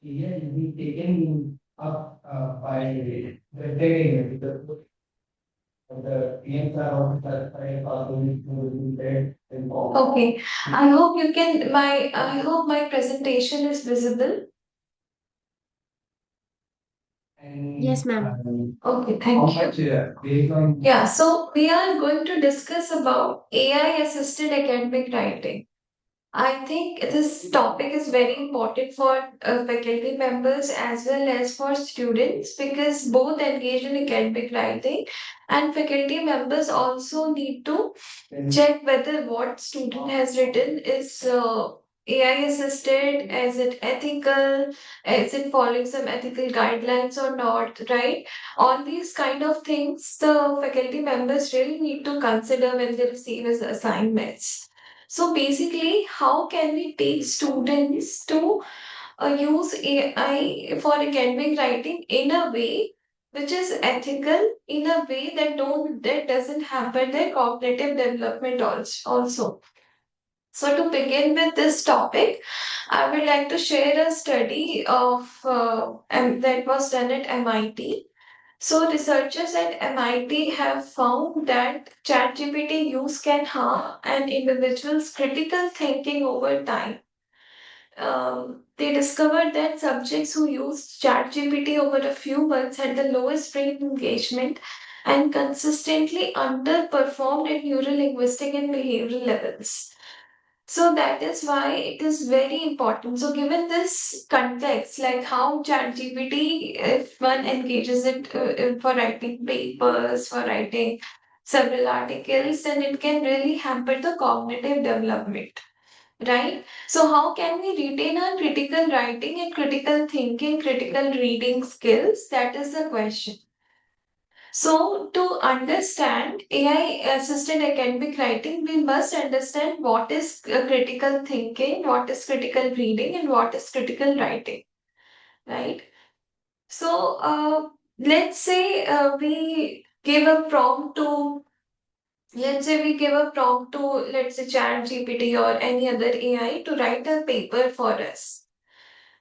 AI is being taken up by the training the PMs are also satisfied are going to be read in form. Okay, I hope my presentation is visible. Yes, And ma'am. okay, thank you. Much, based on yeah, so we are going to discuss about AI assisted academic writing. I think this topic is very important for faculty members as well as for students because both engage in academic writing and faculty members also need to check whether what student has written is AI assisted, is it ethical, is it following some ethical guidelines or not, right? All these kind of things the faculty members really need to consider when they receive his assignments. So basically, how can we take students to use AI for academic writing in a way which is ethical, in a way that doesn't hamper their cognitive development also. So to begin with this topic, I would like to share a study of that was done at MIT. So researchers at MIT have found that ChatGPT use can harm an individual's critical thinking over time. They discovered that subjects who used ChatGPT over a few months had the lowest brain engagement and consistently underperformed at neurolinguistic and behavioral levels. So that is why it is very important. So given this context, like how ChatGPT, if one engages it for writing papers, for writing several articles, then it can really hamper the cognitive development, right? So how can we retain our critical writing and critical thinking, critical reading skills? That is the question. So, to understand AI assisted academic writing, we must understand what is critical thinking, what is critical reading, and what is critical writing, right? So, let's say we give a prompt to, let's say we give a prompt to, let's say, ChatGPT or any other AI to write a paper for us,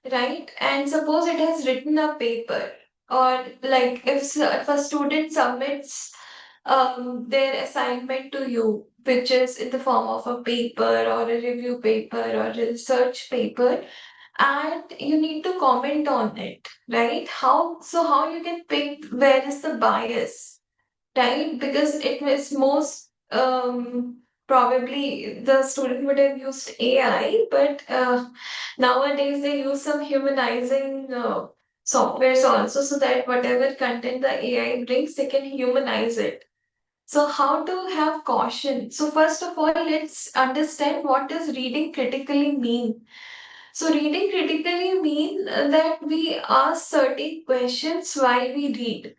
right? And suppose it has written a paper, or like if a student submits their assignment to you, which is in the form of a paper or a review paper or a research paper, and you need to comment on it, right? How you can pick where is the bias, right? Because it was most probably the student would have used AI, but nowadays they use some humanizing softwares also so that whatever content the AI brings, they can humanize it. So how to have caution? So first of all, let's understand what does reading critically mean. So reading critically mean that we ask certain questions while we read.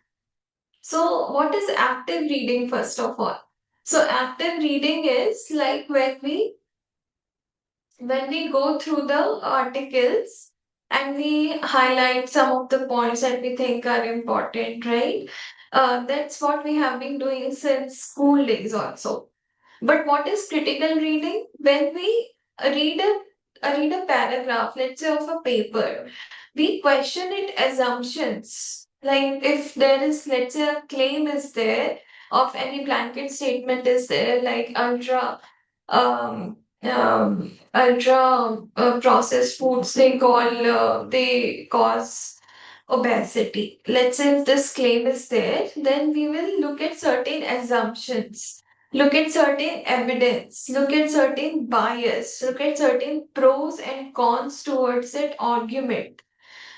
So, what is active reading, first of all? So, active reading is like when we go through the articles and we highlight some of the points that we think are important, right? That's what we have been doing since school days also. But what is critical reading? When we read read a paragraph, let's say of a paper, we question its assumptions. Like if there is, let's say, a claim is there of any blanket statement is there, like ultra processed foods they cause obesity. Let's say if this claim is there, then we will look at certain assumptions, look at certain evidence, look at certain bias, look at certain pros and cons towards that argument,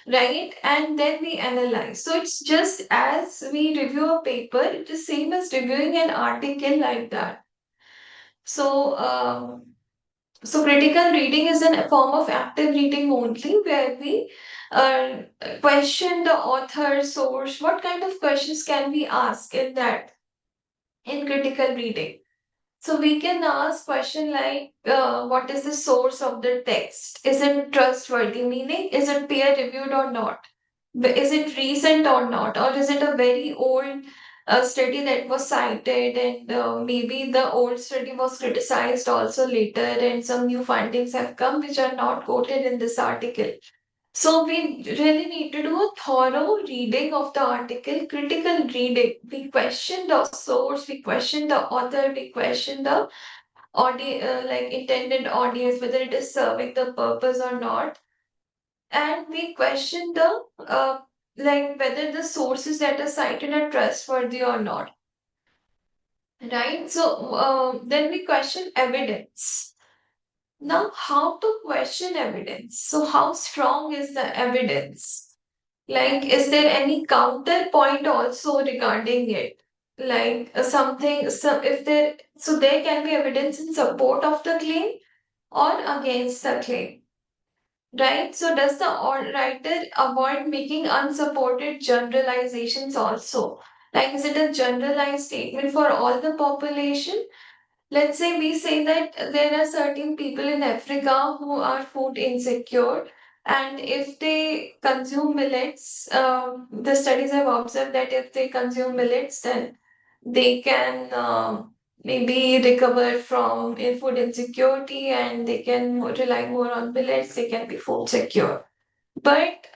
right? And then we analyze. So it's just as we review a paper, it is same as reviewing an article like that. So, so critical reading is a form of active reading only where we uh, question the author, source. What kind of questions can we ask in that in critical reading? So we can ask question like, what is the source of the text? Is it trustworthy? Meaning, is it peer reviewed or not? Is it recent or not? Or is it a very old study that was cited and maybe the old study was criticized also later and some new findings have come which are not quoted in this article? So we really need to do a thorough reading of the article, critical reading. We question the source, we question the author, we question the like intended audience, whether it is serving the purpose or not, and we question the like whether the sources that are cited are trustworthy or not. Right? So then we question evidence. Now, how to question evidence? So, how strong is the evidence? Like, is there any counterpoint also regarding it? Like something, if there, so there can be evidence in support of the claim or against the claim, right? So, does the writer avoid making unsupported generalizations also? Like, is it a generalized statement for all the population? Let's say we say that there are certain people in Africa who are food insecure, and if they consume millets, the studies have observed that if they consume millets, then they can maybe recover from food insecurity and they can rely more on millets, they can be food secure. But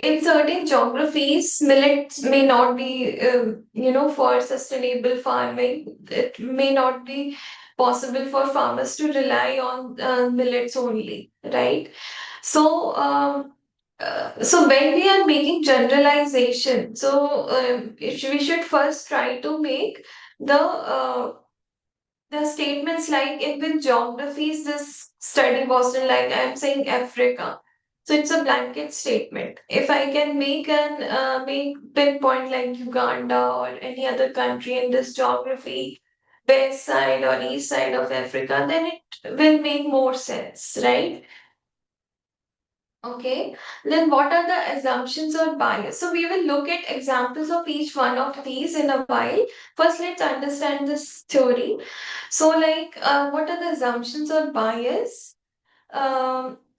in certain geographies, millets may not be, for sustainable farming. It may not be possible for farmers to rely on millets only, right? So, so when we are making generalization, so we should first try to make the statements like in which geographies this study was in, like I'm saying Africa. So it's a blanket statement. If I can make pinpoint like Uganda or any other country in this geography, west side or east side of Africa, then it will make more sense, right? Okay, then what are the assumptions or bias? So we will look at examples of each one of these in a while. First, let's understand this theory. So, like, what are the assumptions or bias?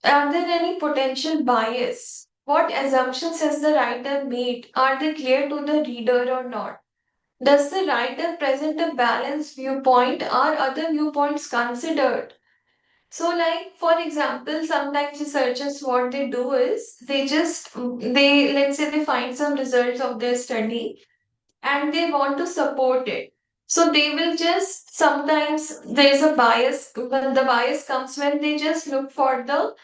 Are there any potential bias? What assumptions has the writer made? Are they clear to the reader or not? Does the writer present a balanced viewpoint? Are other viewpoints considered? So, like for example, sometimes researchers what they do is they let's say they find some results of their study and they want to support it. So they will just sometimes there's a bias when the bias comes when they just look for the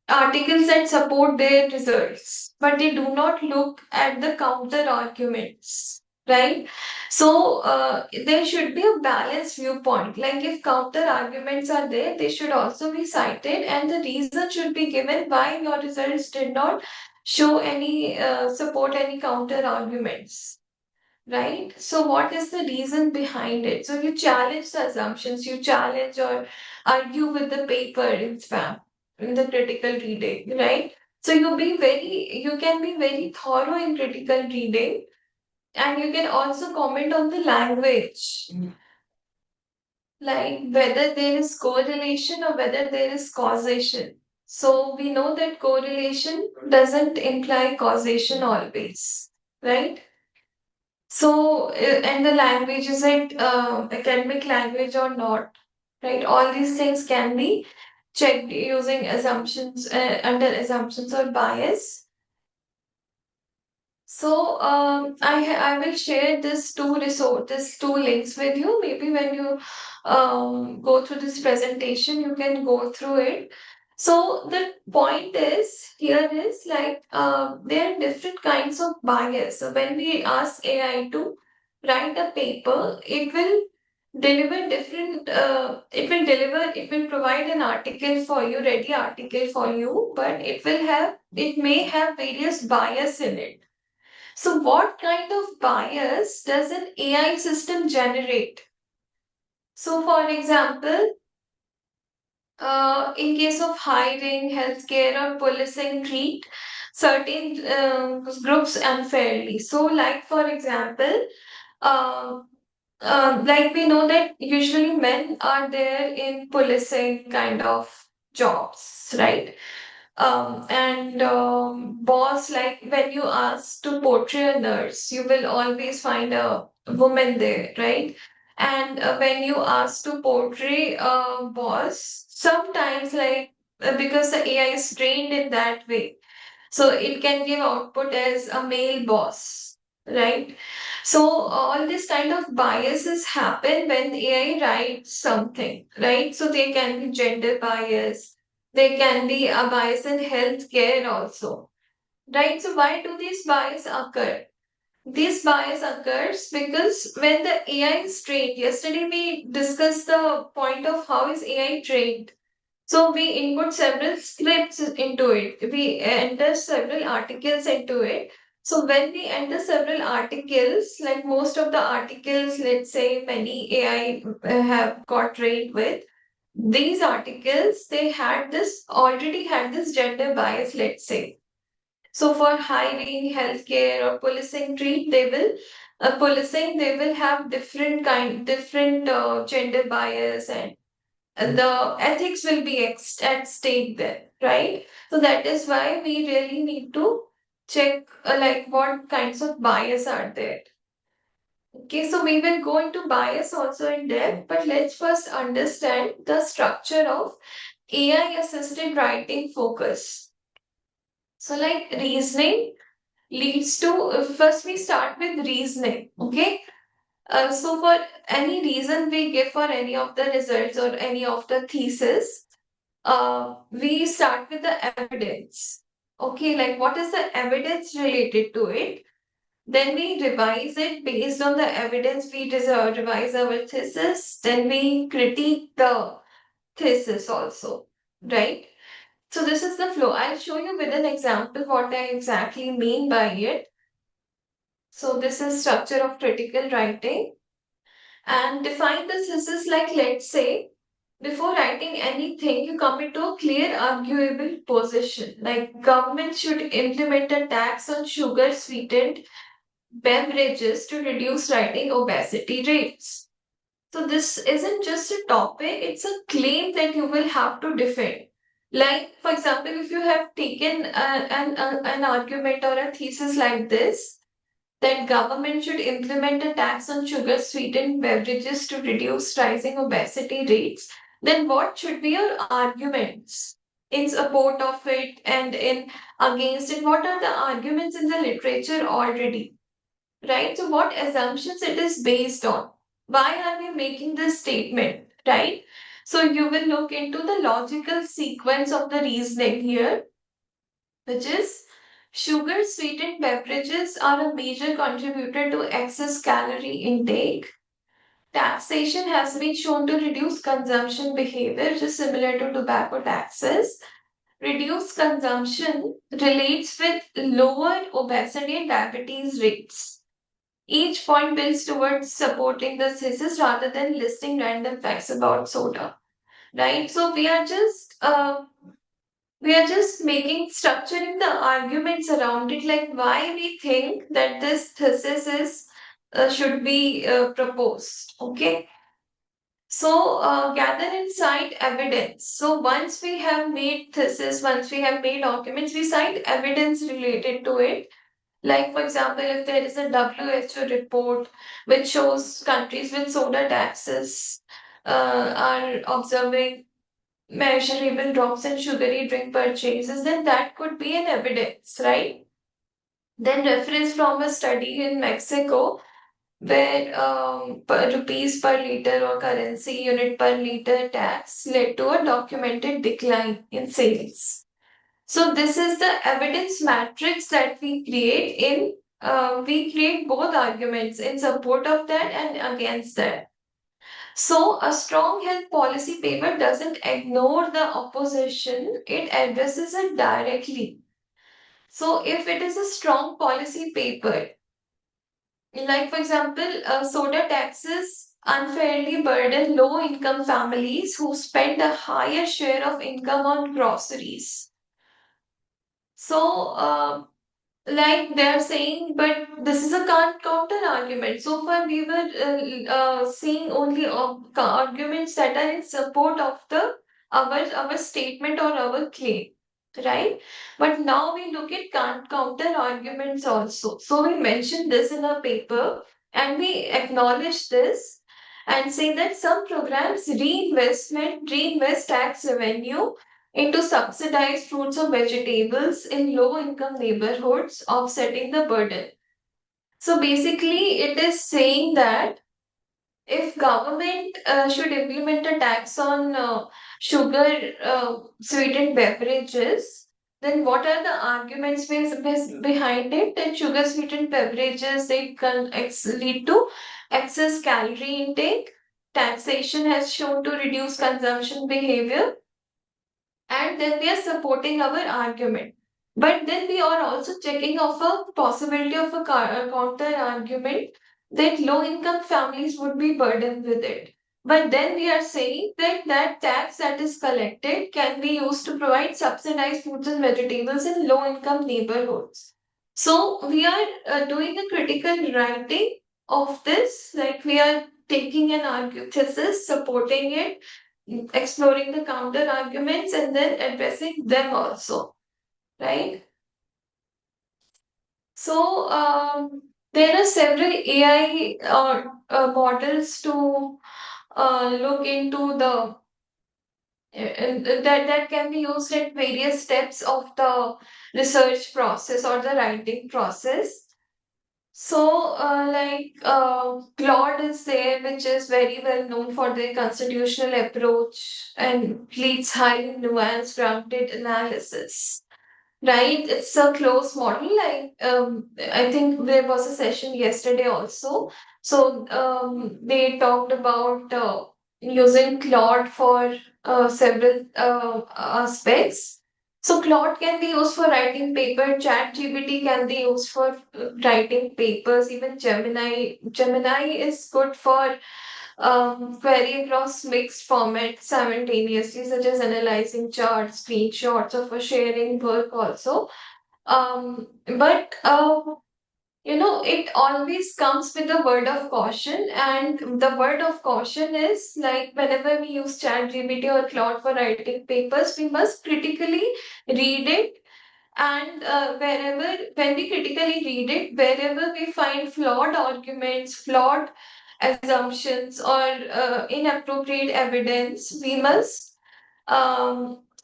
articles that support their results, but they do not look at the counter arguments, right? So there should be a balanced viewpoint. Like if counter arguments are there, they should also be cited, and the reason should be given why your results did not show any support any counter arguments, right? So, what is the reason behind it? So, you challenge the assumptions, you challenge or argue with the paper in spam, in the critical reading, right? So, you can be very thorough in critical reading, and you can also comment on the language, like whether there is correlation or whether there is causation. So, we know that correlation doesn't imply causation always, right? So, and the language, is it academic language or not? Right? All these things can be checked using assumptions, under assumptions or bias. So, I will share this two links with you. Maybe when you go through this presentation, you can go through it. So the point is here is like there are different kinds of bias. So when we ask AI to write a paper, it will deliver different. It will provide an article for you, ready article for you, but it may have various bias in it. So, what kind of bias does an AI system generate? So, for example, in case of hiring, healthcare, or policing, treat certain groups unfairly. So, like for example, uh, like we know that usually men are there in policing kind of jobs, right? And boss, like when you ask to portray a nurse, you will always find a woman there, right? And when you ask to portray a boss, sometimes like because the AI is trained in that way. So it can give output as a male boss, right? So all this kind of biases happen when AI writes something, right? So there can be gender bias, there can be a bias in healthcare also, right? So why do these bias occur? This bias occurs because when the AI is trained, yesterday we discussed the point of how is AI trained. So we input several scripts into it. We enter several articles into it. So when we enter several articles, like most of the articles, let's say many AI have got trained with, these articles, they had this already had this gender bias, let's say. So for hiring, healthcare, or policing treat, they will have different gender bias, and the ethics will be at stake there, right? So that is why we really need to check like what kinds of bias are there. Okay, so we will go into bias also in depth, but let's first understand the structure of AI assisted writing focus. So like reasoning leads to first we start with reasoning. Okay, so for any reason we give for any of the results or any of the thesis, we start with the evidence. Okay, like what is the evidence related to it? Then we revise it based on the evidence. We revise our thesis. Then we critique the thesis also, right? So this is the flow. I'll show you with an example what I exactly mean by it. So this is structure of critical writing, and define the thesis like, let's say, before writing anything, you come into a clear, arguable position. Like government should implement a tax on sugar-sweetened beverages to reduce writing obesity rates. So this isn't just a topic; it's a claim that you will have to defend. Like, for example, if you have taken an argument or a thesis like this, that government should implement a tax on sugar sweetened beverages to reduce rising obesity rates, then what should be your arguments in support of it and in against it? What are the arguments in the literature already, right? So what assumptions it is based on? Why are we making this statement, right? So you will look into the logical sequence of the reasoning here, which is sugar sweetened beverages are a major contributor to excess calorie intake. Taxation has been shown to reduce consumption behavior, which is similar to tobacco taxes. Reduced consumption relates with lower obesity and diabetes rates. Each point builds towards supporting the thesis rather than listing random facts about soda, right? So we are just making structuring the arguments around it, like why we think that this thesis is should be proposed. Okay, so gather and cite evidence. So once we have made thesis, once we have made documents, we cite evidence related to it. Like for example, if there is a WHO report which shows countries with soda taxes are observing measurable drops in sugary drink purchases, then that could be an evidence, right? Then reference from a study in Mexico where rupees per liter or currency unit per liter tax led to a documented decline in sales. So this is the evidence matrix that we create in we create both arguments in support of that and against that. So, a strong health policy paper doesn't ignore the opposition, it addresses it directly. So, if it is a strong policy paper, like for example, soda taxes unfairly burden low income families who spend a higher share of income on groceries. So, like they're saying, but this is a counter argument. So far, we were seeing only arguments that are in support of the our statement or our claim, right? But now we look at counter arguments also. So we mentioned this in our paper, and we acknowledge this and say that some programs reinvest tax revenue into subsidized fruits or vegetables in low income neighborhoods, offsetting the burden. So basically, it is saying that if government should implement a tax on sugar sweetened beverages, then what are the arguments behind it? That sugar sweetened beverages they can lead to excess calorie intake. Taxation has shown to reduce consumption behavior, and then we are supporting our argument. But then we are also checking off a possibility of a counter argument that low income families would be burdened with it. But then we are saying that that tax that is collected can be used to provide subsidized fruits and vegetables in low income neighborhoods. So we are doing a critical writing of this, like we are taking an argue thesis, supporting it, exploring the counter arguments, and then addressing them also, right? So there are several AI models to look into the that can be used at various steps of the research process or the writing process. So, Claude is there, which is very well known for their constitutional approach and leads highly nuanced, grounded analysis. Right, it's a close model. I think there was a session yesterday also. So they talked about using Claude for several aspects. So Claude can be used for writing paper. ChatGPT can be used for writing papers. Even Gemini is good for query across mixed formats simultaneously, such as analyzing charts, screenshots, or for sharing work also. But it always comes with a word of caution, and the word of caution is like whenever we use ChatGPT or Claude for writing papers, we must critically read it, and when we critically read it, wherever we find flawed arguments, flawed assumptions, or inappropriate evidence, we must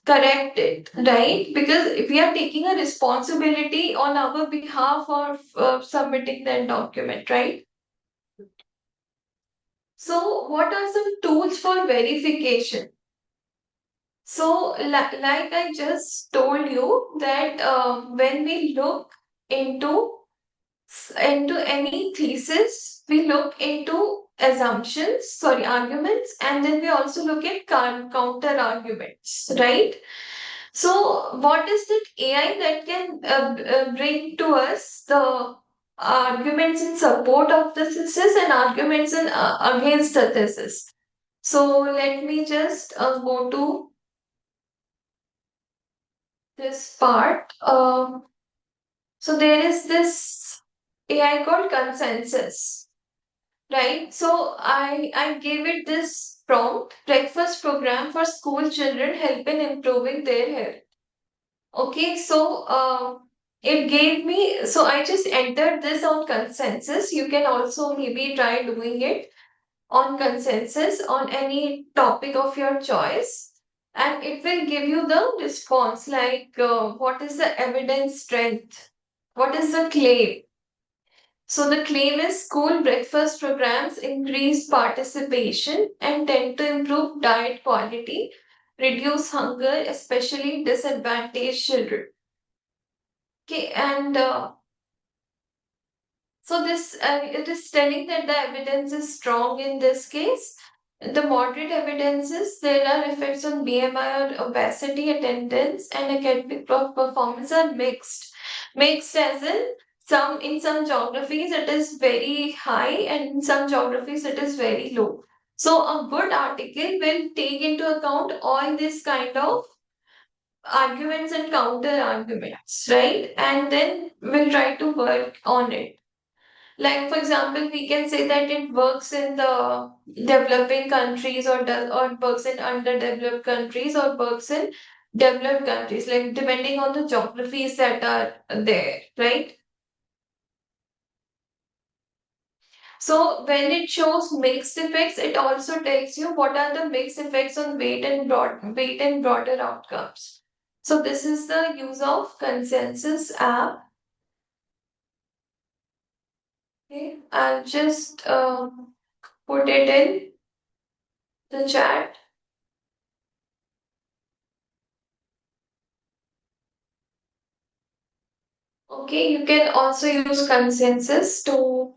correct it, right? Because we are taking a responsibility on our behalf of submitting that document, right? So, what are some tools for verification? So, like I just told you that when we look into any thesis, we look into arguments, and then we also look at counter arguments, right? So, what is that AI that can bring to us the arguments in support of the thesis and arguments against the thesis? So, let me just go to this part. So, there is this AI called consensus, right? So, I gave it this prompt: breakfast program for school children help in improving their health. Okay, so it gave me, so I just entered this on consensus. You can also maybe try doing it on consensus on any topic of your choice. And it will give you the response like what is the evidence strength? What is the claim? So the claim is school breakfast programs increase participation and tend to improve diet quality, reduce hunger, especially disadvantaged children. Okay, and so this it is telling that the evidence is strong in this case. The moderate evidence is there are effects on BMI or obesity, attendance, and academic performance are mixed. Mixed as in some geographies it is very high, and in some geographies it is very low. So a good article will take into account all this kind of arguments and counter arguments, right? And then we'll try to work on it. Like for example, we can say that it works in the developing countries, or works in underdeveloped countries, or works in developed countries, like depending on the geographies that are there, right? So when it shows mixed effects, it also tells you what are the mixed effects on weight and broader outcomes. So this is the use of consensus app. Okay, I'll just put it in the chat. Okay, you can also use consensus to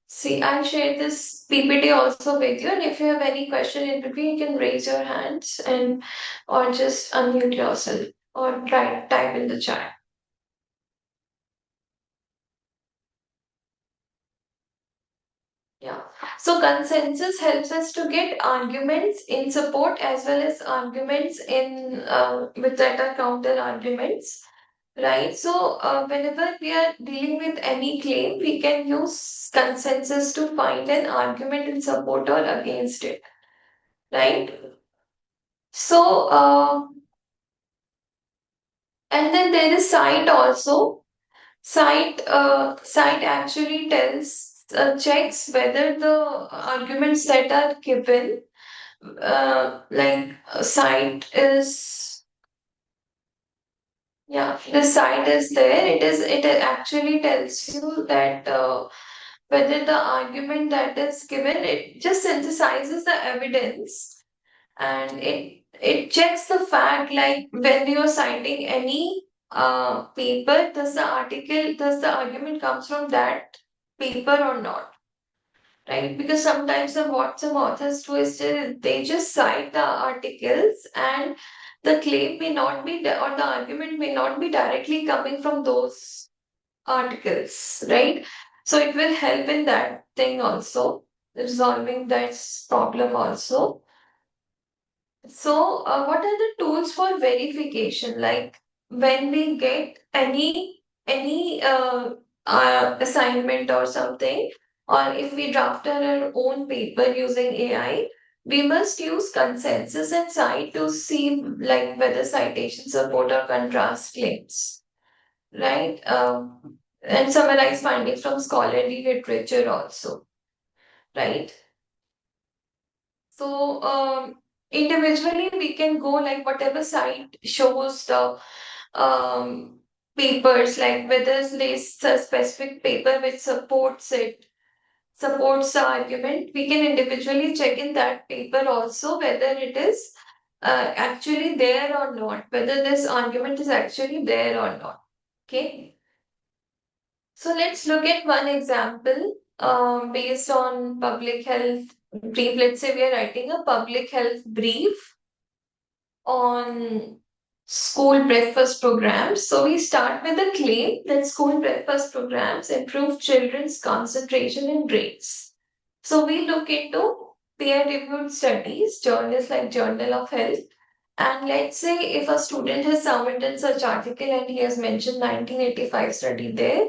see. I'll share this PPT also with you, and if you have any question in between, you can raise your hands and or just unmute yourself or try type in the chat. Yeah. So consensus helps us to get arguments in support as well as arguments in with that are counter arguments. Right. So, whenever we are dealing with any claim, we can use consensus to find an argument in support or against it. Right. So, and then there is cite also. Cite actually tells, checks whether the arguments that are given, cite is, yeah, the cite is there. It actually tells you that. Whether the argument that is given, it just synthesizes the evidence, and it checks the fact, like when you're citing any paper, does the argument comes from that paper or not, right? Because sometimes what some authors do is they just cite the articles, and the claim may not be or the argument may not be directly coming from those articles, right? So it will help in that thing also, resolving that problem also. So, what are the tools for verification? Like when we get any assignment or something, or if we draft our own paper using AI, we must use consensus and cite to see like whether citation support or contrast claims, right? And summarize findings from scholarly literature also, right? So, individually, we can go like whatever site shows the papers, like whether there's a specific paper which supports it, supports the argument. We can individually check in that paper also whether it is actually there or not, whether this argument is actually there or not. Okay. So let's look at one example based on public health brief. Let's say we are writing a public health brief on school breakfast programs. So we start with a claim that school breakfast programs improve children's concentration and grades. So we look into peer-reviewed studies, journals like Journal of Health. And let's say if a student has submitted such article and he has mentioned 1985 study there,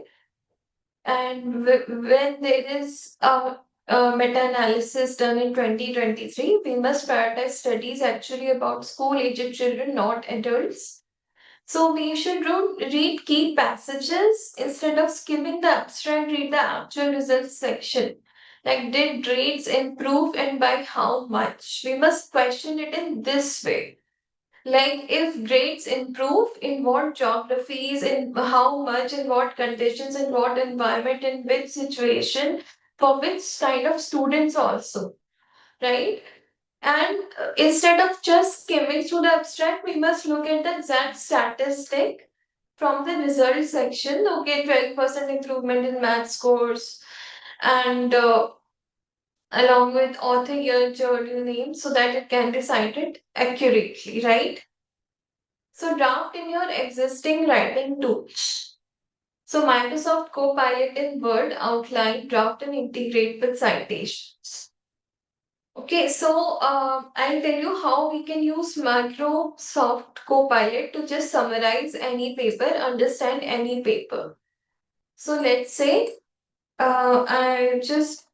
and when there is a meta-analysis done in 2023, we must prioritize studies actually about school-aged children, not adults. So we should read key passages instead of skimming the abstract, read the actual results section. Like, did grades improve and by how much? We must question it in this way. Like if grades improve in what geographies, in how much, in what conditions, in what environment, in which situation, for which kind of students also, right? And instead of just skimming through the abstract, we must look at the exact statistic from the result section. Okay, 12% improvement in math scores, and along with author, year, journal name, so that it can be cited accurately, right? So draft in your existing writing tools. So Microsoft Copilot in Word, outline, draft, and integrate with citations. Okay, so I'll tell you how we can use Microsoft Copilot to just summarize any paper, understand any paper. So let's say I just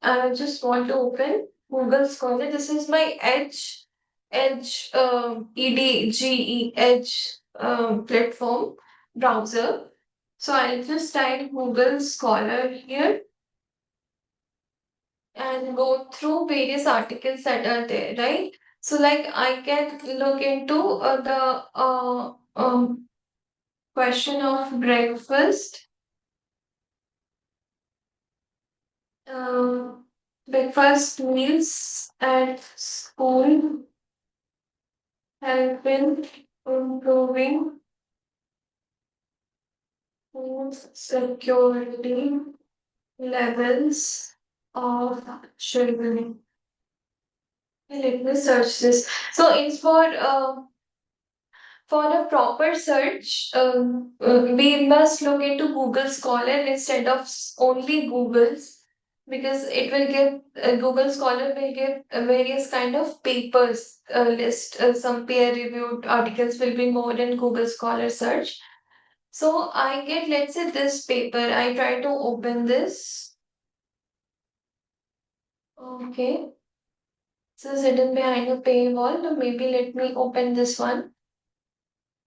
want to open Google Scholar. This is my Edge Edge platform browser. So I'll just type Google Scholar here. and go through various articles that are there, right? So, like, I can look into the question of breakfast, um, breakfast meals at school help in improving food security levels of children. Let me search this. So it's for a proper search, we must look into Google Scholar instead of only Google's, because it will give Google Scholar will give various kind of papers list. Some peer-reviewed articles will be more in Google Scholar search. So I get, let's say, this paper. I try to open this. Okay. So hidden behind a paywall. So maybe let me open this one.